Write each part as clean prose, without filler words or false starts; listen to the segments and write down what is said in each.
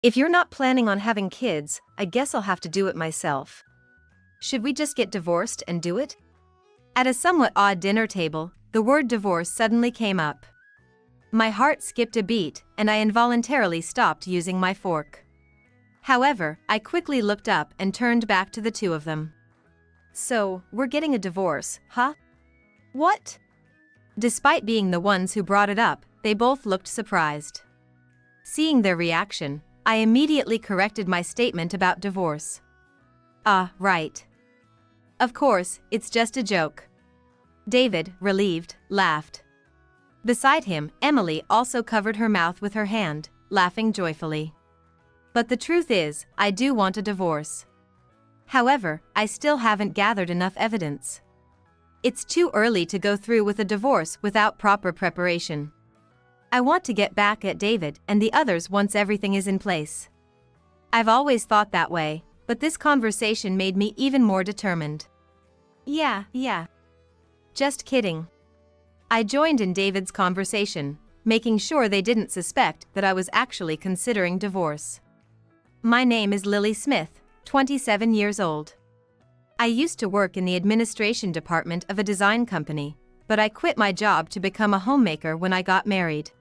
If you're not planning on having kids, I guess I'll have to do it myself. Should we just get divorced and do it? At a somewhat odd dinner table, the word divorce suddenly came up. My heart skipped a beat, and I involuntarily stopped using my fork. However, I quickly looked up and turned back to the two of them. So, we're getting a divorce, huh? What? Despite being the ones who brought it up, they both looked surprised. Seeing their reaction, I immediately corrected my statement about divorce. Right. Of course, it's just a joke. David, relieved, laughed. Beside him, Emily also covered her mouth with her hand, laughing joyfully. But the truth is, I do want a divorce. However, I still haven't gathered enough evidence. It's too early to go through with a divorce without proper preparation. I want to get back at David and the others once everything is in place. I've always thought that way, but this conversation made me even more determined. Yeah. Just kidding. I joined in David's conversation, making sure they didn't suspect that I was actually considering divorce. My name is Lily Smith, 27 years old. I used to work in the administration department of a design company, but I quit my job to become a homemaker when I got married.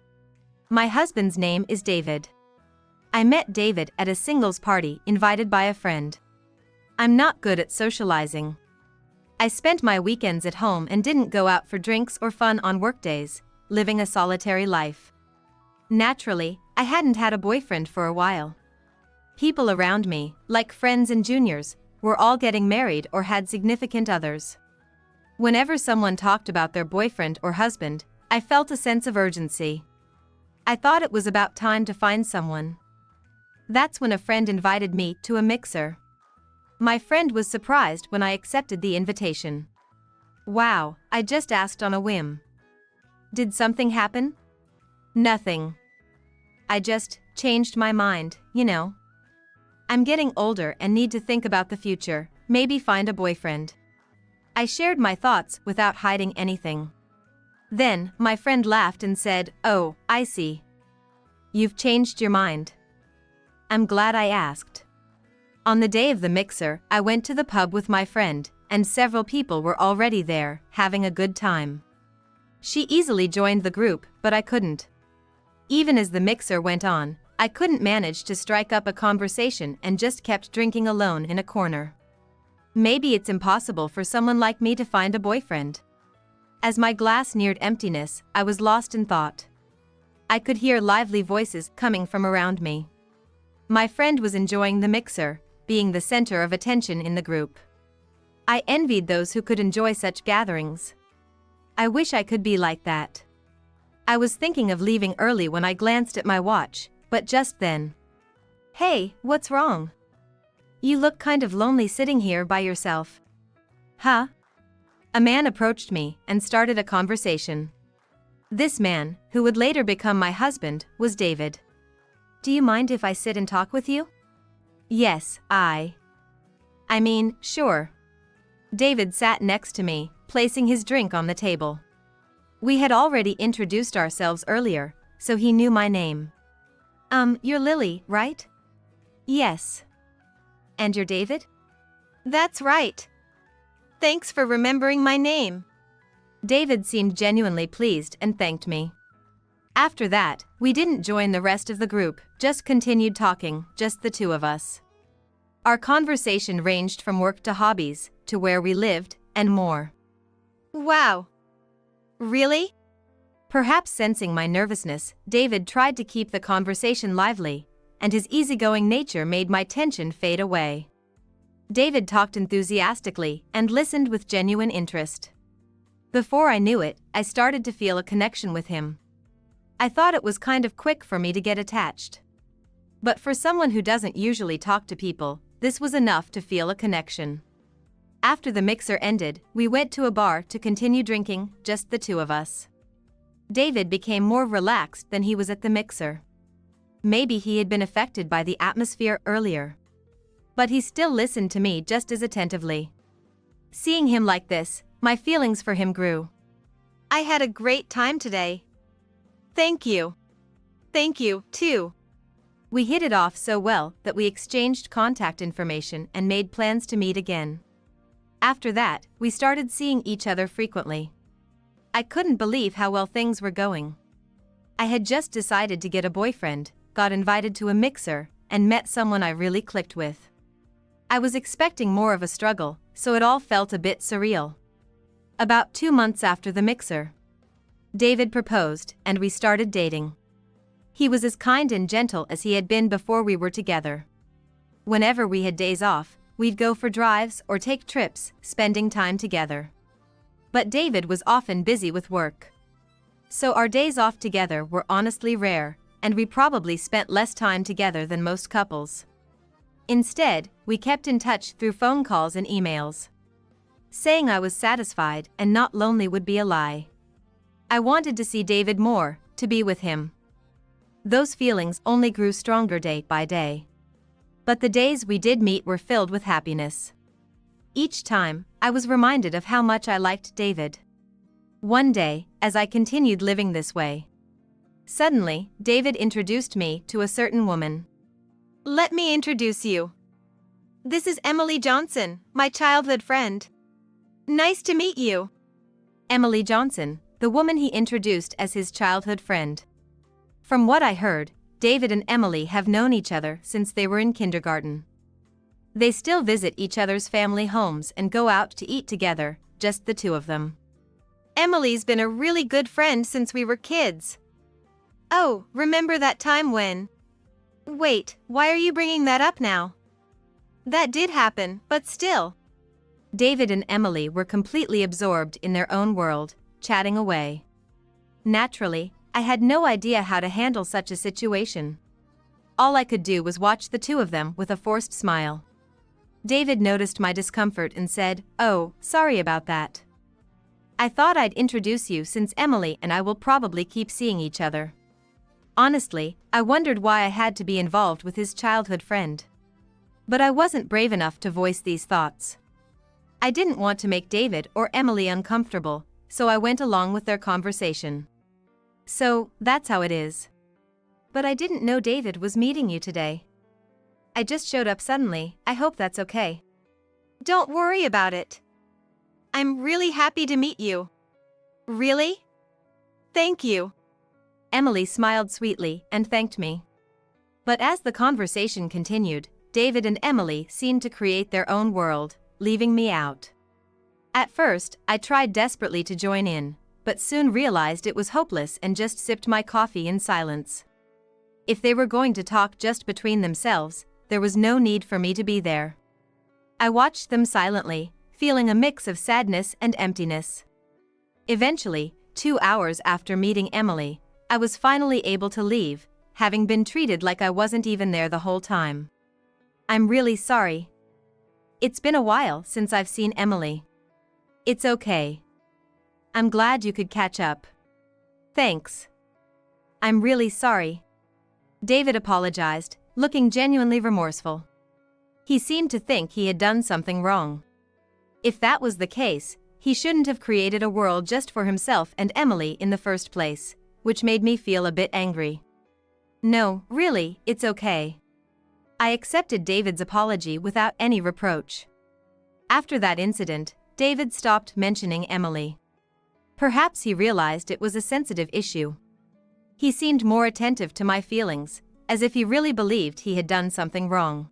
My husband's name is David. I met David at a singles party invited by a friend. I'm not good at socializing. I spent my weekends at home and didn't go out for drinks or fun on workdays, living a solitary life. Naturally, I hadn't had a boyfriend for a while. People around me, like friends and juniors, were all getting married or had significant others. Whenever someone talked about their boyfriend or husband, I felt a sense of urgency. I thought it was about time to find someone. That's when a friend invited me to a mixer. My friend was surprised when I accepted the invitation. Wow, I just asked on a whim. Did something happen? Nothing. I just changed my mind, you know. I'm getting older and need to think about the future, maybe find a boyfriend. I shared my thoughts without hiding anything. Then, my friend laughed and said, "Oh, I see. You've changed your mind." I'm glad I asked. On the day of the mixer, I went to the pub with my friend, and several people were already there, having a good time. She easily joined the group, but I couldn't. Even as the mixer went on, I couldn't manage to strike up a conversation and just kept drinking alone in a corner. Maybe it's impossible for someone like me to find a boyfriend. As my glass neared emptiness, I was lost in thought. I could hear lively voices coming from around me. My friend was enjoying the mixer, being the center of attention in the group. I envied those who could enjoy such gatherings. I wish I could be like that. I was thinking of leaving early when I glanced at my watch, but just then. Hey, what's wrong? You look kind of lonely sitting here by yourself. Huh? A man approached me and started a conversation. This man, who would later become my husband, was David. Do you mind if I sit and talk with you? Yes, I mean, sure. David sat next to me, placing his drink on the table. We had already introduced ourselves earlier, so he knew my name. You're Lily, right? Yes. And you're David? That's right. Thanks for remembering my name. David seemed genuinely pleased and thanked me. After that, we didn't join the rest of the group, just continued talking, just the two of us. Our conversation ranged from work to hobbies, to where we lived, and more. Wow. Really? Perhaps sensing my nervousness, David tried to keep the conversation lively, and his easygoing nature made my tension fade away. David talked enthusiastically and listened with genuine interest. Before I knew it, I started to feel a connection with him. I thought it was kind of quick for me to get attached. But for someone who doesn't usually talk to people, this was enough to feel a connection. After the mixer ended, we went to a bar to continue drinking, just the two of us. David became more relaxed than he was at the mixer. Maybe he had been affected by the atmosphere earlier. But he still listened to me just as attentively. Seeing him like this, my feelings for him grew. I had a great time today. Thank you. Thank you, too. We hit it off so well that we exchanged contact information and made plans to meet again. After that, we started seeing each other frequently. I couldn't believe how well things were going. I had just decided to get a boyfriend, got invited to a mixer, and met someone I really clicked with. I was expecting more of a struggle, so it all felt a bit surreal. About 2 months after the mixer, David proposed, and we started dating. He was as kind and gentle as he had been before we were together. Whenever we had days off, we'd go for drives or take trips, spending time together. But David was often busy with work. So our days off together were honestly rare, and we probably spent less time together than most couples. Instead, we kept in touch through phone calls and emails. Saying I was satisfied and not lonely would be a lie. I wanted to see David more, to be with him. Those feelings only grew stronger day by day. But the days we did meet were filled with happiness. Each time, I was reminded of how much I liked David. One day, as I continued living this way, suddenly, David introduced me to a certain woman. "Let me introduce you. This is Emily Johnson, my childhood friend. Nice to meet you." Emily Johnson, the woman he introduced as his childhood friend. From what I heard, David and Emily have known each other since they were in kindergarten. They still visit each other's family homes and go out to eat together, just the two of them. "Emily's been a really good friend since we were kids." "Oh, remember that time when..." "Wait, why are you bringing that up now?" "That did happen, but still." David and Emily were completely absorbed in their own world, chatting away. Naturally, I had no idea how to handle such a situation. All I could do was watch the two of them with a forced smile. David noticed my discomfort and said, "Oh, sorry about that. I thought I'd introduce you since Emily and I will probably keep seeing each other." Honestly, I wondered why I had to be involved with his childhood friend. But I wasn't brave enough to voice these thoughts. I didn't want to make David or Emily uncomfortable, so I went along with their conversation. "So, that's how it is. But I didn't know David was meeting you today. I just showed up suddenly, I hope that's okay." "Don't worry about it. I'm really happy to meet you." "Really? Thank you." Emily smiled sweetly and thanked me. But as the conversation continued, David and Emily seemed to create their own world, leaving me out. At first, I tried desperately to join in, but soon realized it was hopeless and just sipped my coffee in silence. If they were going to talk just between themselves, there was no need for me to be there. I watched them silently, feeling a mix of sadness and emptiness. Eventually, 2 hours after meeting Emily, I was finally able to leave, having been treated like I wasn't even there the whole time. "I'm really sorry. It's been a while since I've seen Emily." "It's okay. I'm glad you could catch up." "Thanks. I'm really sorry." David apologized, looking genuinely remorseful. He seemed to think he had done something wrong. If that was the case, he shouldn't have created a world just for himself and Emily in the first place, which made me feel a bit angry. "No, really, it's okay." I accepted David's apology without any reproach. After that incident, David stopped mentioning Emily. Perhaps he realized it was a sensitive issue. He seemed more attentive to my feelings, as if he really believed he had done something wrong.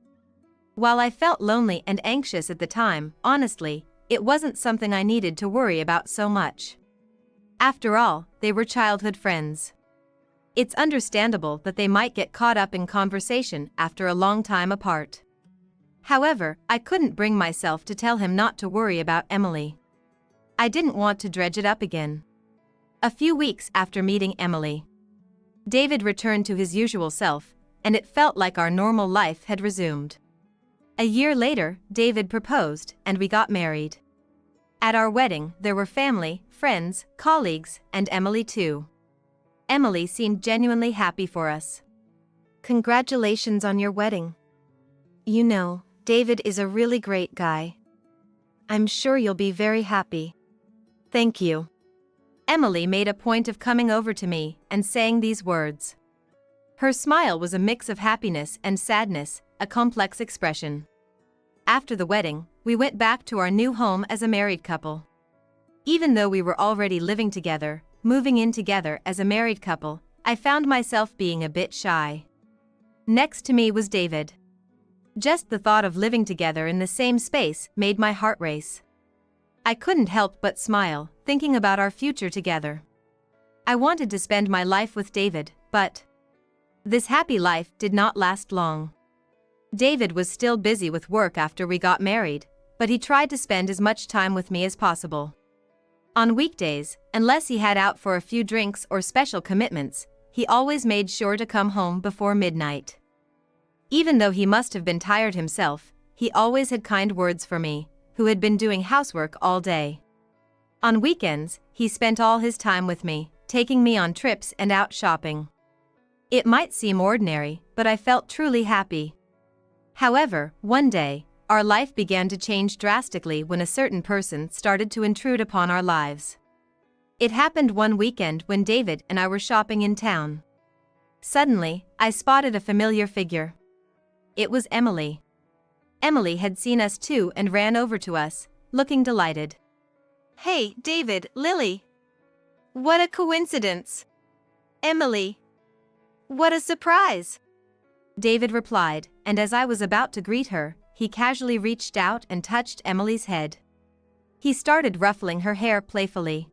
While I felt lonely and anxious at the time, honestly, it wasn't something I needed to worry about so much. After all, they were childhood friends. It's understandable that they might get caught up in conversation after a long time apart. However, I couldn't bring myself to tell him not to worry about Emily. I didn't want to dredge it up again. A few weeks after meeting Emily, David returned to his usual self, and it felt like our normal life had resumed. A year later, David proposed, and we got married. At our wedding, there were family, friends, colleagues, and Emily too. Emily seemed genuinely happy for us. "Congratulations on your wedding. You know, David is a really great guy. I'm sure you'll be very happy." "Thank you." Emily made a point of coming over to me and saying these words. Her smile was a mix of happiness and sadness, a complex expression. After the wedding, we went back to our new home as a married couple. Even though we were already living together, moving in together as a married couple, I found myself being a bit shy. Next to me was David. Just the thought of living together in the same space made my heart race. I couldn't help but smile, thinking about our future together. I wanted to spend my life with David, but this happy life did not last long. David was still busy with work after we got married, but he tried to spend as much time with me as possible. On weekdays, unless he had out for a few drinks or special commitments, he always made sure to come home before midnight. Even though he must have been tired himself, he always had kind words for me, who had been doing housework all day. On weekends, he spent all his time with me, taking me on trips and out shopping. It might seem ordinary, but I felt truly happy. However, one day, our life began to change drastically when a certain person started to intrude upon our lives. It happened one weekend when David and I were shopping in town. Suddenly, I spotted a familiar figure. It was Emily. Emily had seen us too and ran over to us, looking delighted. "Hey, David, Lily. What a coincidence. Emily. What a surprise," David replied, and as I was about to greet her, he casually reached out and touched Emily's head. He started ruffling her hair playfully.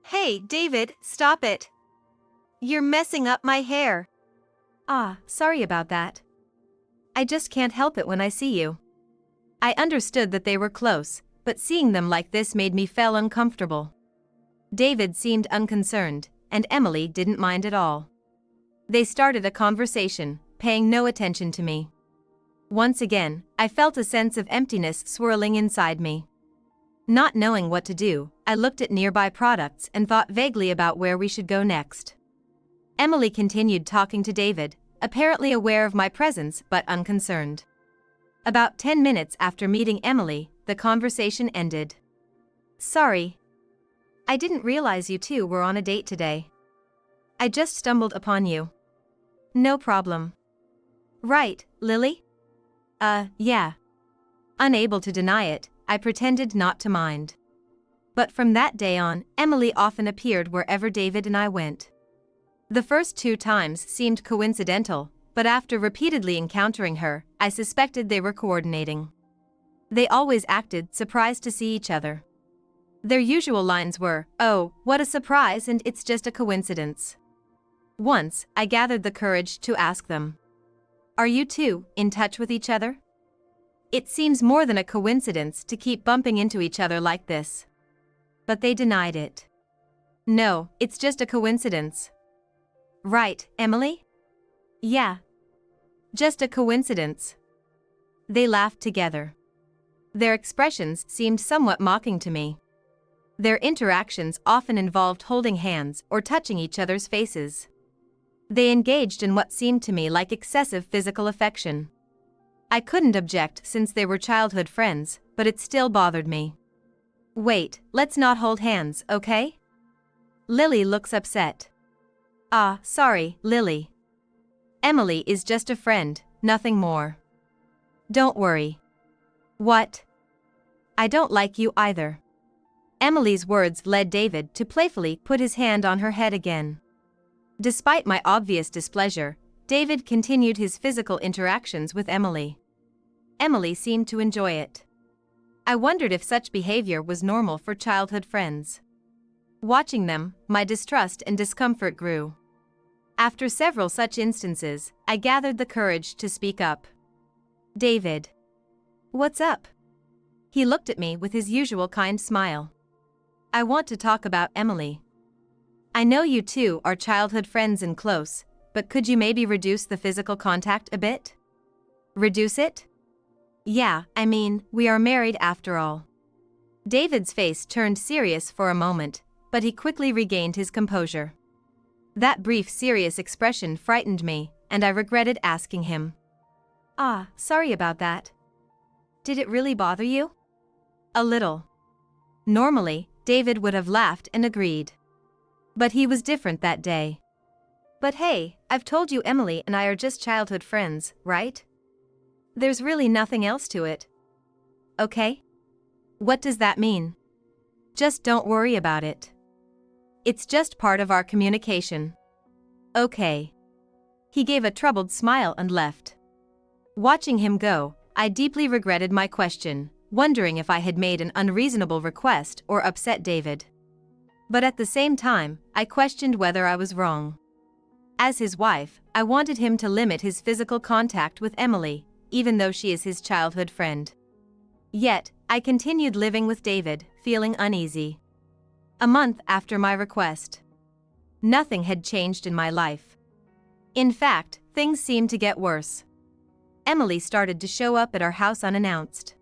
"Hey, David, stop it. You're messing up my hair." "Ah, sorry about that. I just can't help it when I see you." I understood that they were close, but seeing them like this made me feel uncomfortable. David seemed unconcerned, and Emily didn't mind at all. They started a conversation, paying no attention to me. Once again, I felt a sense of emptiness swirling inside me. Not knowing what to do, I looked at nearby products and thought vaguely about where we should go next. Emily continued talking to David, apparently aware of my presence but unconcerned. About 10 minutes after meeting Emily, the conversation ended. "Sorry. I didn't realize you two were on a date today. I just stumbled upon you." "No problem." "Right, Lily?" Yeah." Unable to deny it, I pretended not to mind. But from that day on, Emily often appeared wherever David and I went. The first 2 times seemed coincidental, but after repeatedly encountering her, I suspected they were coordinating. They always acted surprised to see each other. Their usual lines were, "Oh, what a surprise, and it's just a coincidence." Once, I gathered the courage to ask them, "Are you two in touch with each other? It seems more than a coincidence to keep bumping into each other like this." But they denied it. "No, it's just a coincidence." "Right, Emily?" "Yeah. Just a coincidence." They laughed together. Their expressions seemed somewhat mocking to me. Their interactions often involved holding hands or touching each other's faces. They engaged in what seemed to me like excessive physical affection. I couldn't object since they were childhood friends, but it still bothered me. "Wait, let's not hold hands, okay?" Lily looks upset. "Ah, sorry, Lily. Emily is just a friend, nothing more." "Don't worry." "What?" "I don't like you either." Emily's words led David to playfully put his hand on her head again. Despite my obvious displeasure, David continued his physical interactions with Emily. Emily seemed to enjoy it. I wondered if such behavior was normal for childhood friends. Watching them, my distrust and discomfort grew. After several such instances, I gathered the courage to speak up. "David. What's up?" He looked at me with his usual kind smile. "I want to talk about Emily. I know you two are childhood friends and close, but could you maybe reduce the physical contact a bit?" "Reduce it?" "Yeah, I mean, we are married after all." David's face turned serious for a moment, but he quickly regained his composure. That brief serious expression frightened me, and I regretted asking him. "Ah, sorry about that. Did it really bother you?" "A little." Normally, David would have laughed and agreed. But he was different that day. But hey, I've told you Emily and I are just childhood friends, right? There's really nothing else to it. Okay? What does that mean? Just don't worry about it. It's just part of our communication. Okay. He gave a troubled smile and left. Watching him go, I deeply regretted my question, wondering if I had made an unreasonable request or upset David. But at the same time, I questioned whether I was wrong. As his wife, I wanted him to limit his physical contact with Emily, even though she is his childhood friend. Yet, I continued living with David, feeling uneasy. A month after my request, nothing had changed in my life. In fact, things seemed to get worse. Emily started to show up at our house unannounced.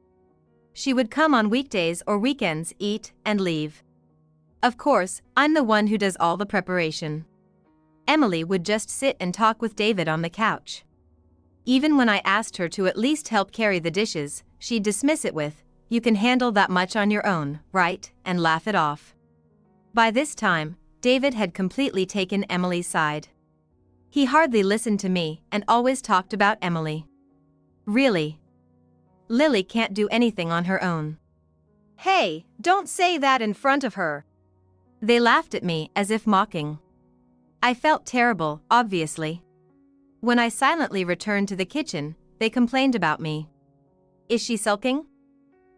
She would come on weekdays or weekends, eat, and leave. Of course, I'm the one who does all the preparation. Emily would just sit and talk with David on the couch. Even when I asked her to at least help carry the dishes, she'd dismiss it with, "You can handle that much on your own, right?" and laugh it off. By this time, David had completely taken Emily's side. He hardly listened to me and always talked about Emily. Really? Lily can't do anything on her own. Hey, don't say that in front of her. They laughed at me as if mocking. I felt terrible, obviously. When I silently returned to the kitchen, they complained about me. Is she sulking?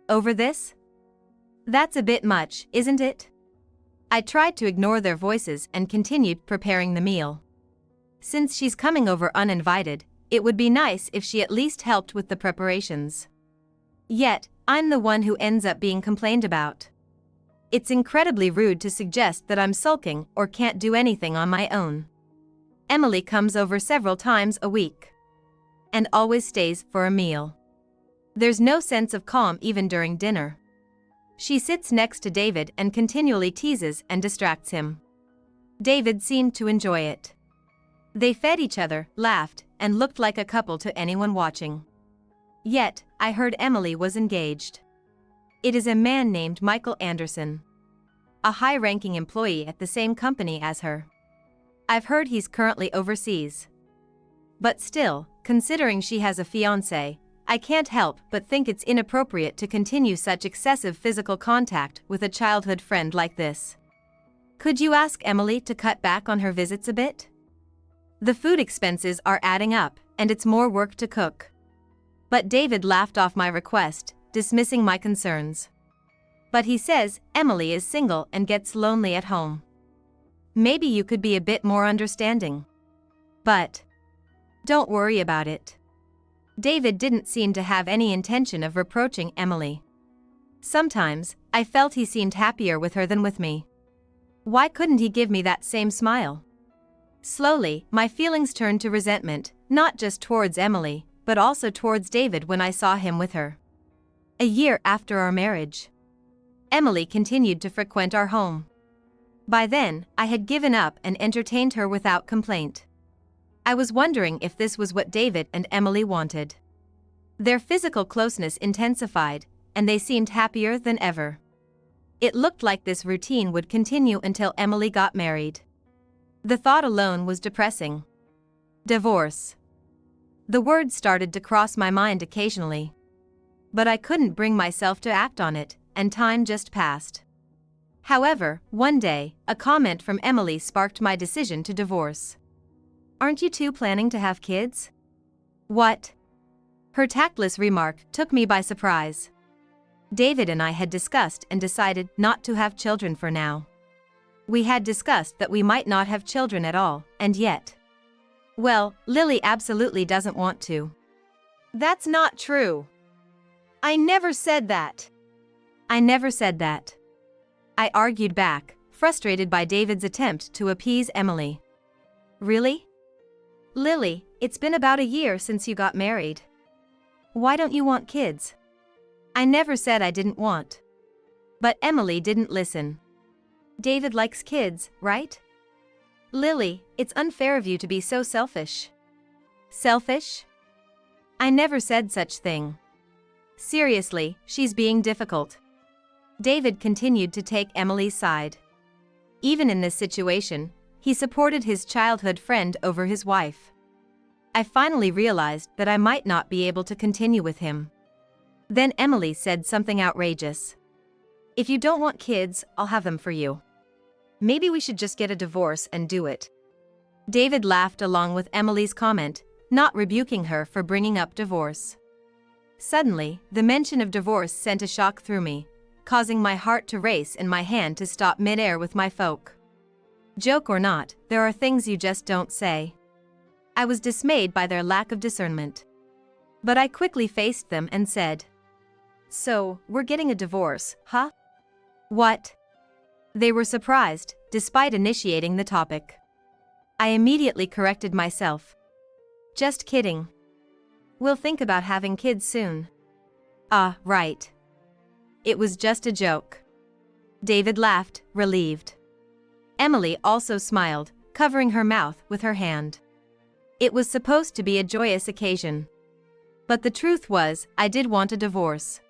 Over this? That's a bit much, isn't it? I tried to ignore their voices and continued preparing the meal. Since she's coming over uninvited, it would be nice if she at least helped with the preparations. Yet, I'm the one who ends up being complained about. It's incredibly rude to suggest that I'm sulking or can't do anything on my own. Emily comes over several times a week. And always stays for a meal. There's no sense of calm even during dinner. She sits next to David and continually teases and distracts him. David seemed to enjoy it. They fed each other, laughed, and looked like a couple to anyone watching. Yet, I heard Emily was engaged. It is a man named Michael Anderson. A high-ranking employee at the same company as her. I've heard he's currently overseas. But still, considering she has a fiancé, I can't help but think it's inappropriate to continue such excessive physical contact with a childhood friend like this. Could you ask Emily to cut back on her visits a bit? The food expenses are adding up, and it's more work to cook. But David laughed off my request, dismissing my concerns. But he says Emily is single and gets lonely at home. Maybe you could be a bit more understanding. But don't worry about it. David didn't seem to have any intention of reproaching Emily. Sometimes, I felt he seemed happier with her than with me. Why couldn't he give me that same smile? Slowly, my feelings turned to resentment, not just towards Emily, but also towards David when I saw him with her. A year after our marriage, Emily continued to frequent our home. By then, I had given up and entertained her without complaint. I was wondering if this was what David and Emily wanted. Their physical closeness intensified, and they seemed happier than ever. It looked like this routine would continue until Emily got married. The thought alone was depressing. Divorce. The word started to cross my mind occasionally. But I couldn't bring myself to act on it, and time just passed. However, one day, a comment from Emily sparked my decision to divorce. Aren't you two planning to have kids? What? Her tactless remark took me by surprise. David and I had discussed and decided not to have children for now. We had discussed that we might not have children at all, and yet. Well, Lily absolutely doesn't want to. That's not true. I never said that. I never said that. I argued back, frustrated by David's attempt to appease Emily. Really? Lily, it's been about a year since you got married. Why don't you want kids? I never said I didn't want. But Emily didn't listen. David likes kids, right? Lily, it's unfair of you to be so selfish. Selfish? I never said such thing. Seriously, she's being difficult. David continued to take Emily's side. Even in this situation, he supported his childhood friend over his wife. I finally realized that I might not be able to continue with him. Then Emily said something outrageous. "If you don't want kids, I'll have them for you. Maybe we should just get a divorce and do it." David laughed along with Emily's comment, not rebuking her for bringing up divorce. Suddenly, the mention of divorce sent a shock through me, causing my heart to race and my hand to stop mid-air with my folk. Joke or not, there are things you just don't say. I was dismayed by their lack of discernment. But I quickly faced them and said, "So, we're getting a divorce, huh?" "What?" They were surprised, despite initiating the topic. I immediately corrected myself. "Just kidding. We'll think about having kids soon." "Ah, right. It was just a joke." David laughed, relieved. Emily also smiled, covering her mouth with her hand. It was supposed to be a joyous occasion. But the truth was, I did want a divorce.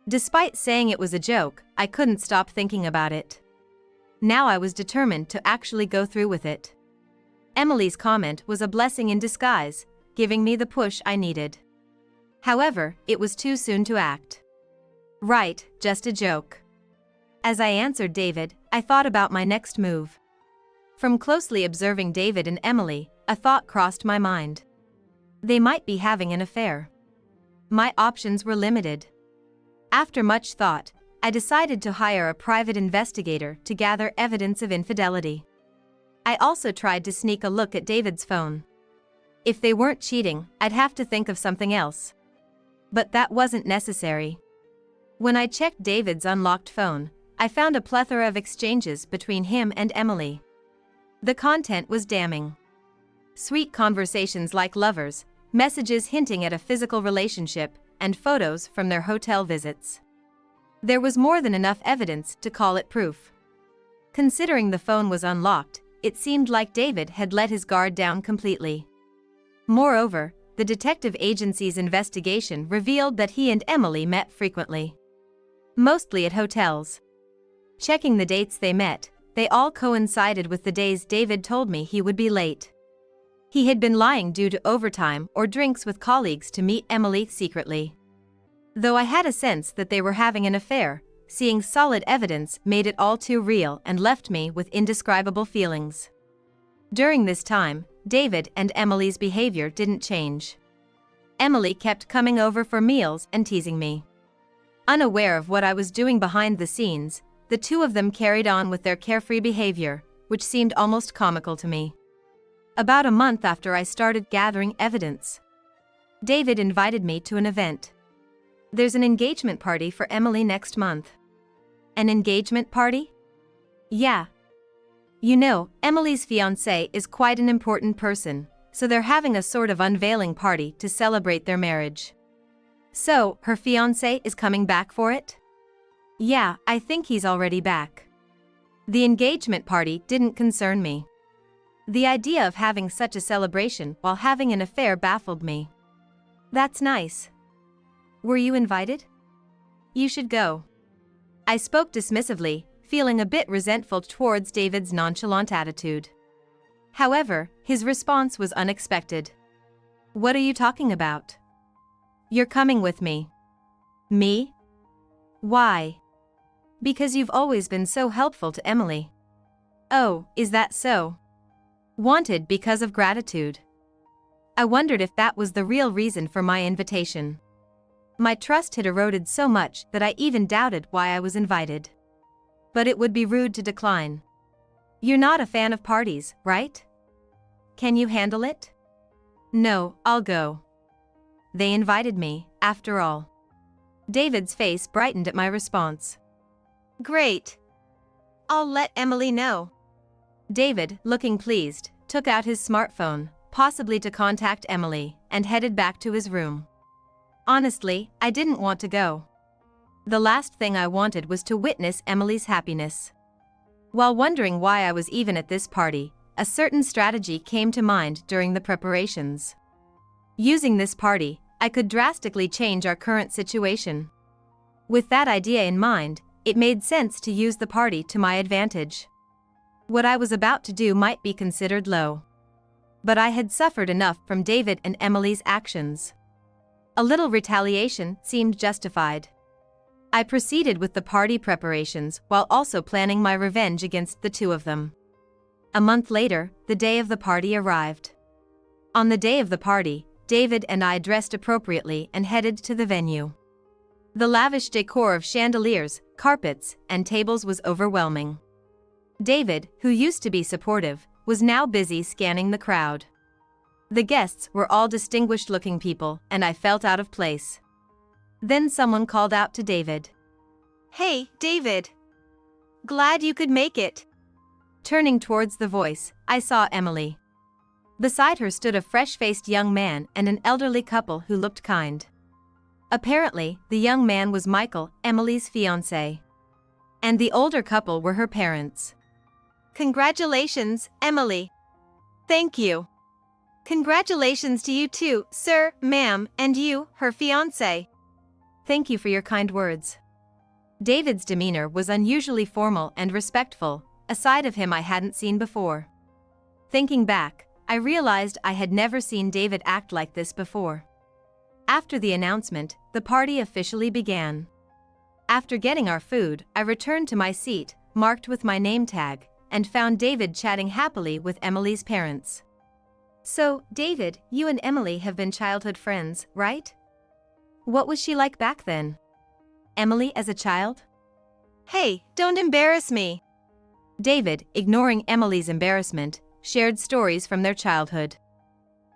Despite saying it was a joke, I couldn't stop thinking about it. Now I was determined to actually go through with it. Emily's comment was a blessing in disguise, giving me the push I needed. However, it was too soon to act. Right, just a joke. As I answered David, I thought about my next move. From closely observing David and Emily, a thought crossed my mind. They might be having an affair. My options were limited. After much thought, I decided to hire a private investigator to gather evidence of infidelity. I also tried to sneak a look at David's phone. If they weren't cheating, I'd have to think of something else. But that wasn't necessary. When I checked David's unlocked phone, I found a plethora of exchanges between him and Emily. The content was damning. Sweet conversations like lovers, messages hinting at a physical relationship, and photos from their hotel visits. There was more than enough evidence to call it proof. Considering the phone was unlocked, it seemed like David had let his guard down completely. Moreover, the detective agency's investigation revealed that he and Emily met frequently. Mostly at hotels. Checking the dates they met, they all coincided with the days David told me he would be late. He had been lying due to overtime or drinks with colleagues to meet Emily secretly. Though I had a sense that they were having an affair, seeing solid evidence made it all too real and left me with indescribable feelings. During this time, David and Emily's behavior didn't change. Emily kept coming over for meals and teasing me. Unaware of what I was doing behind the scenes, the two of them carried on with their carefree behavior, which seemed almost comical to me. About a month after I started gathering evidence, David invited me to an event. "There's an engagement party for Emily next month." "An engagement party?" "Yeah. You know, Emily's fiancé is quite an important person, so they're having a sort of unveiling party to celebrate their marriage." "So, her fiancé is coming back for it?" "Yeah, I think he's already back." The engagement party didn't concern me. The idea of having such a celebration while having an affair baffled me. "That's nice. Were you invited? You should go." I spoke dismissively, feeling a bit resentful towards David's nonchalant attitude. However, his response was unexpected. "What are you talking about?" "You're coming with me." "Me? Why?" "Because you've always been so helpful to Emily." "Oh, is that so?" "Wanted because of gratitude." I wondered if that was the real reason for my invitation. My trust had eroded so much that I even doubted why I was invited. But it would be rude to decline. "You're not a fan of parties, right? Can you handle it?" "No, I'll go." They invited me, after all. David's face brightened at my response. "Great. I'll let Emily know." David, looking pleased, took out his smartphone, possibly to contact Emily, and headed back to his room. Honestly, I didn't want to go. The last thing I wanted was to witness Emily's happiness. While wondering why I was even at this party, a certain strategy came to mind during the preparations. Using this party, I could drastically change our current situation. With that idea in mind, it made sense to use the party to my advantage. What I was about to do might be considered low. But I had suffered enough from David and Emily's actions. A little retaliation seemed justified. I proceeded with the party preparations while also planning my revenge against the two of them. A month later, the day of the party arrived. On the day of the party, David and I dressed appropriately and headed to the venue. The lavish decor of chandeliers, carpets, and tables was overwhelming. David, who used to be supportive, was now busy scanning the crowd. The guests were all distinguished-looking people, and I felt out of place. Then someone called out to David. "Hey, David. Glad you could make it." Turning towards the voice, I saw Emily. Beside her stood a fresh-faced young man and an elderly couple who looked kind. Apparently, the young man was Michael, Emily's fiancé. And the older couple were her parents. "Congratulations, Emily." "Thank you." "Congratulations to you too, sir, ma'am, and you, her fiancé." "Thank you for your kind words." David's demeanor was unusually formal and respectful, a side of him I hadn't seen before. Thinking back, I realized I had never seen David act like this before. After the announcement, the party officially began. After getting our food, I returned to my seat, marked with my name tag, and found David chatting happily with Emily's parents. "So, David, you and Emily have been childhood friends, right? What was she like back then? Emily as a child?" "Hey, don't embarrass me." David, ignoring Emily's embarrassment, shared stories from their childhood.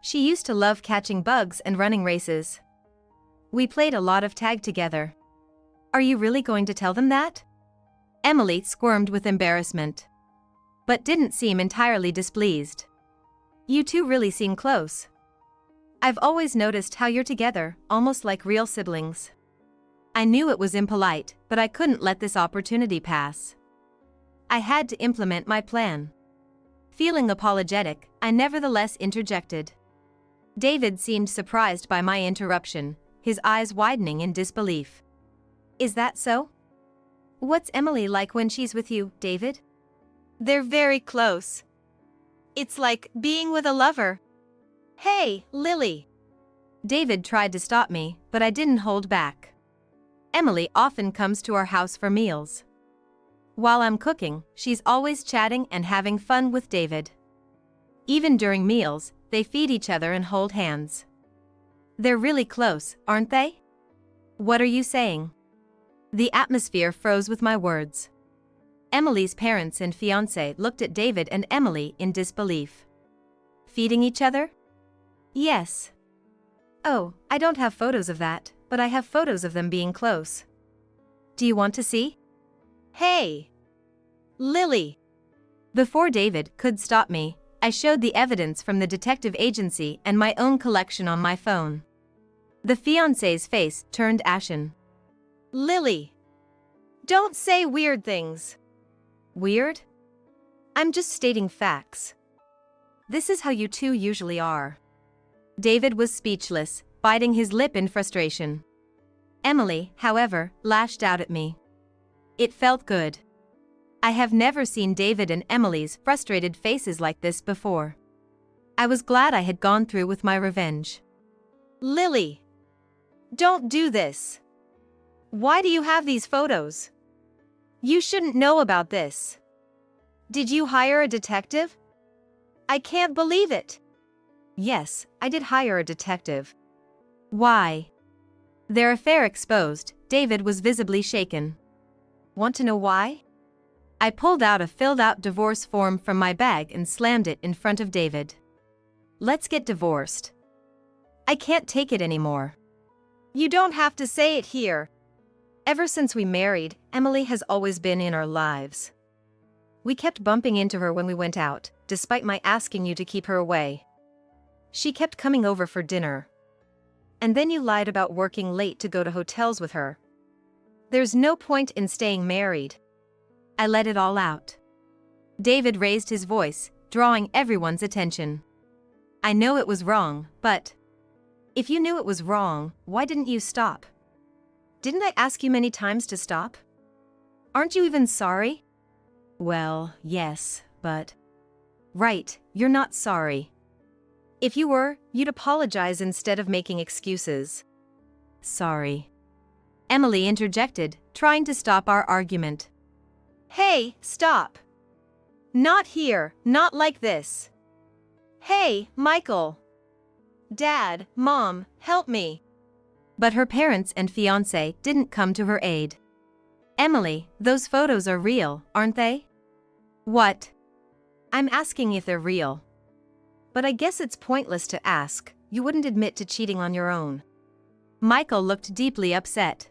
"She used to love catching bugs and running races. We played a lot of tag together." "Are you really going to tell them that?" Emily squirmed with embarrassment, but didn't seem entirely displeased. "You two really seem close. I've always noticed how you're together, almost like real siblings." I knew it was impolite, but I couldn't let this opportunity pass. I had to implement my plan. Feeling apologetic, I nevertheless interjected. David seemed surprised by my interruption, his eyes widening in disbelief. "Is that so? What's Emily like when she's with you, David?" "They're very close. It's like being with a lover." "Hey, Lily." David tried to stop me, but I didn't hold back. Emily often comes to our house for meals. While I'm cooking, she's always chatting and having fun with David. Even during meals, they feed each other and hold hands. They're really close, aren't they? What are you saying? The atmosphere froze with my words. Emily's parents and fiancé looked at David and Emily in disbelief. Feeding each other? Yes. Oh, I don't have photos of that, but I have photos of them being close. Do you want to see? "Hey, Lily." Before David could stop me, I showed the evidence from the detective agency and my own collection on my phone. The fiancé's face turned ashen. "Lily, don't say weird things." Weird? I'm just stating facts. This is how you two usually are. David was speechless, biting his lip in frustration. Emily, however, lashed out at me. It felt good. I have never seen David and Emily's frustrated faces like this before. I was glad I had gone through with my revenge. "Lily, don't do this. Why do you have these photos? You shouldn't know about this. Did you hire a detective? I can't believe it." Yes, I did hire a detective. Why? Their affair exposed, David was visibly shaken. Want to know why? I pulled out a filled-out divorce form from my bag and slammed it in front of David. Let's get divorced. I can't take it anymore. You don't have to say it here. Ever since we married, Emily has always been in our lives. We kept bumping into her when we went out, despite my asking you to keep her away. She kept coming over for dinner. And then you lied about working late to go to hotels with her. There's no point in staying married. I let it all out. David raised his voice, drawing everyone's attention. I know it was wrong, but if you knew it was wrong, why didn't you stop? Didn't I ask you many times to stop? Aren't you even sorry? Well, yes, But. Right, you're not sorry. If you were, you'd apologize instead of making excuses. Sorry. Emily interjected, trying to stop our argument. Hey, stop. Not here, not like this. Hey, Michael. Dad, Mom, help me. But her parents and fiancé didn't come to her aid. Emily, those photos are real, aren't they? What? I'm asking if they're real. But I guess it's pointless to ask, you wouldn't admit to cheating on your own. Michael looked deeply upset.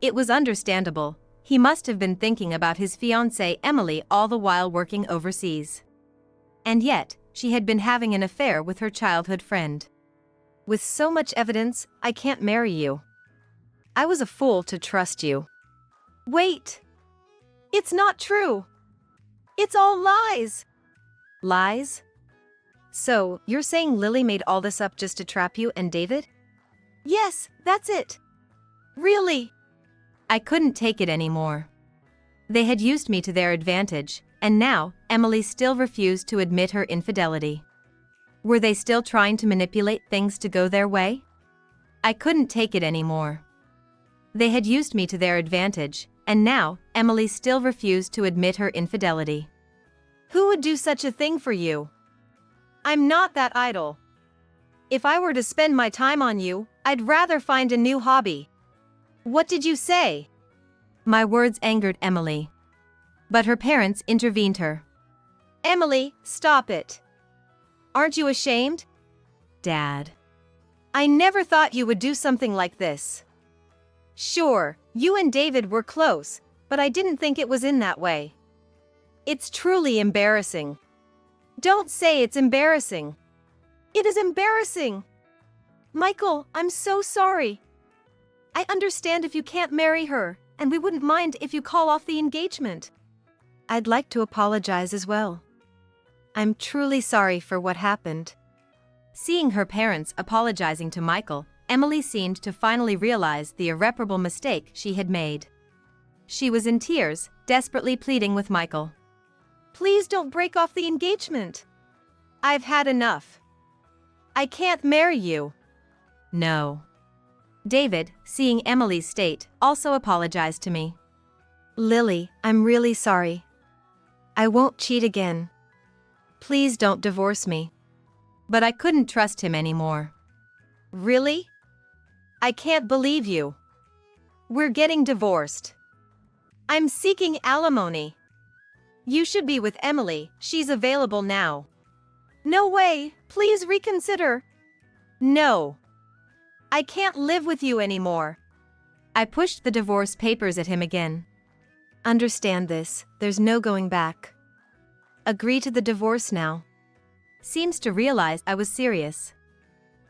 It was understandable, he must have been thinking about his fiancée Emily all the while working overseas. And yet, she had been having an affair with her childhood friend. With so much evidence, I can't marry you. I was a fool to trust you. Wait. It's not true. It's all lies. Lies? So, you're saying Lily made all this up just to trap you and David? Yes, that's it. Really. I couldn't take it anymore. They had used me to their advantage, and now, Emily still refused to admit her infidelity. Were they still trying to manipulate things to go their way? I couldn't take it anymore. They had used me to their advantage, and now, Emily still refused to admit her infidelity. Who would do such a thing for you? I'm not that idle. If I were to spend my time on you, I'd rather find a new hobby. What did you say? My words angered Emily. But her parents intervened her. Emily, stop it. Aren't you ashamed? Dad. I never thought you would do something like this. Sure, you and David were close, but I didn't think it was in that way. It's truly embarrassing. Don't say it's embarrassing. It is embarrassing. Michael, I'm so sorry. I understand if you can't marry her, and we wouldn't mind if you call off the engagement. I'd like to apologize as well. I'm truly sorry for what happened. Seeing her parents apologizing to Michael, Emily seemed to finally realize the irreparable mistake she had made. She was in tears, desperately pleading with Michael. Please don't break off the engagement. I've had enough. I can't marry you. No. David, seeing Emily's state, also apologized to me. Lily, I'm really sorry. I won't cheat again. Please don't divorce me. But I couldn't trust him anymore. Really? I can't believe you. We're getting divorced. I'm seeking alimony. You should be with Emily, she's available now. No way, please reconsider. No. I can't live with you anymore. I pushed the divorce papers at him again. Understand this, there's no going back. Agree to the divorce now. Seems to realize I was serious.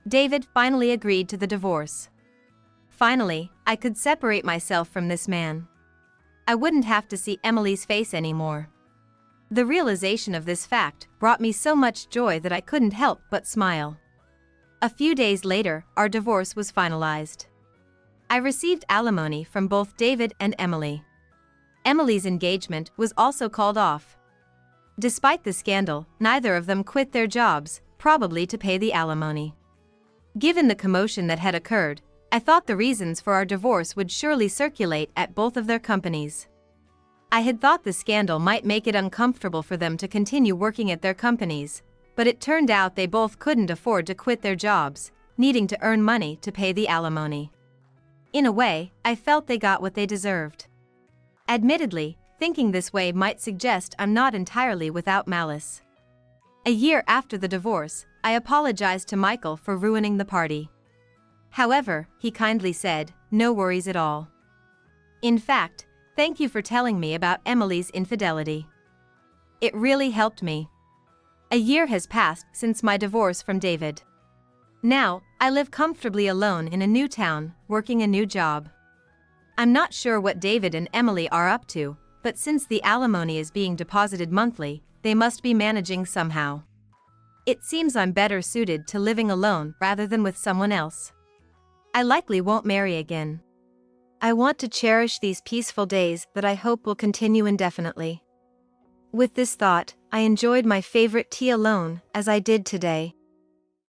David finally agreed to the divorce. Finally, I could separate myself from this man. I wouldn't have to see Emily's face anymore. The realization of this fact brought me so much joy that I couldn't help but smile. A few days later, our divorce was finalized. I received alimony from both David and Emily. Emily's engagement was also called off. Despite the scandal, neither of them quit their jobs, probably to pay the alimony. Given the commotion that had occurred, I thought the reasons for our divorce would surely circulate at both of their companies. I had thought the scandal might make it uncomfortable for them to continue working at their companies, but it turned out they both couldn't afford to quit their jobs, needing to earn money to pay the alimony. In a way, I felt they got what they deserved. Admittedly, thinking this way might suggest I'm not entirely without malice. A year after the divorce, I apologized to Michael for ruining the party. However, he kindly said, "No worries at all. In fact, thank you for telling me about Emily's infidelity. It really helped me." A year has passed since my divorce from David. Now, I live comfortably alone in a new town, working a new job. I'm not sure what David and Emily are up to, but since the alimony is being deposited monthly, they must be managing somehow. It seems I'm better suited to living alone rather than with someone else. I likely won't marry again. I want to cherish these peaceful days that I hope will continue indefinitely. With this thought, I enjoyed my favorite tea alone, as I did today.